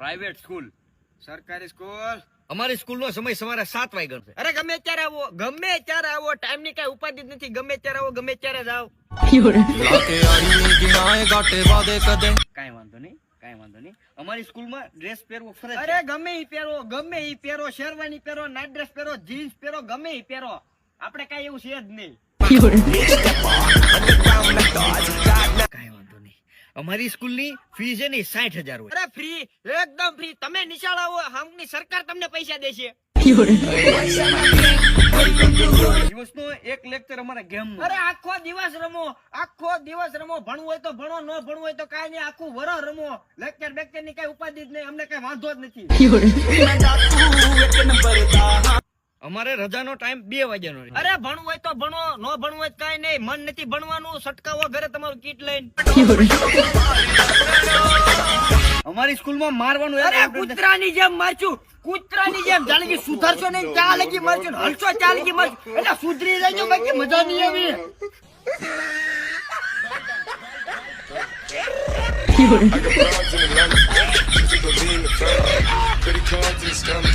Private school. સરકારી school. અમારી સ્કૂલનો સમય સવારે 7 વાગ્યાનો છે. અરે ગમે ત્યારે આવો ટાઈમ ની કઈ ઉપાધિ જ નથી. ગમે ત્યારે આવો, ગમે ત્યારે જાઓ. કાંઈ વાંધો નહીં. અમારી સ્કૂલમાં ડ્રેસ પહેરવો ફરજ. અરે ગમે ઈ પહેરો, શેરવાની પહેરો, નાઇટ ડ્રેસ પહેરો, જીન્સ પહેરો, ગમે ઈ પહેરો. આપણે કઈ એવું છે જ નહીં. કાંઈ વાંધો નહીં. અમારી સ્કૂલની ફી છે ને 60,000 હોય. અરે ફ્રી, એકદમ ફ્રી. તમે નિશાળ આવો, હમની સરકાર તમને પૈસા દેશે. દિવસનો એક લેક્ચર અમારા ગેમનો. અરે આખો દિવસ રમો. ભણવું હોય તો ભણો, ન ભણવું હોય તો કાંઈ નહીં. આખું વરસ રમો. લેક્ચર બેક્ચર ની કઈ ઉપાધિ જ નહીં. અમને કઈ વાંધો જ નથી. અમારે રજાનો ટાઈમ 2 વાગ્યાનો છે. અરે ભણવું હોય તો ભણો, ન ભણવું હોય તો કાંઈ નહીં. મન નથી ભણવાનું, સટકાવો ઘરે તમારું કીટ લઈને. અમારી સ્કૂલમાં મારવાનું. અરે કૂતરાની જેમ મારશું, કૂતરાની જેમ. જ્યાં લગી સુધરશો નહીં ત્યાં લગી મારશું, હલશો ત્યાં લગી મારશું. એટલે સુધરી જાય બાકી મજા નહીં આવી. I got broads in Atlanta, to the lean, the fat, credit cards and scammers.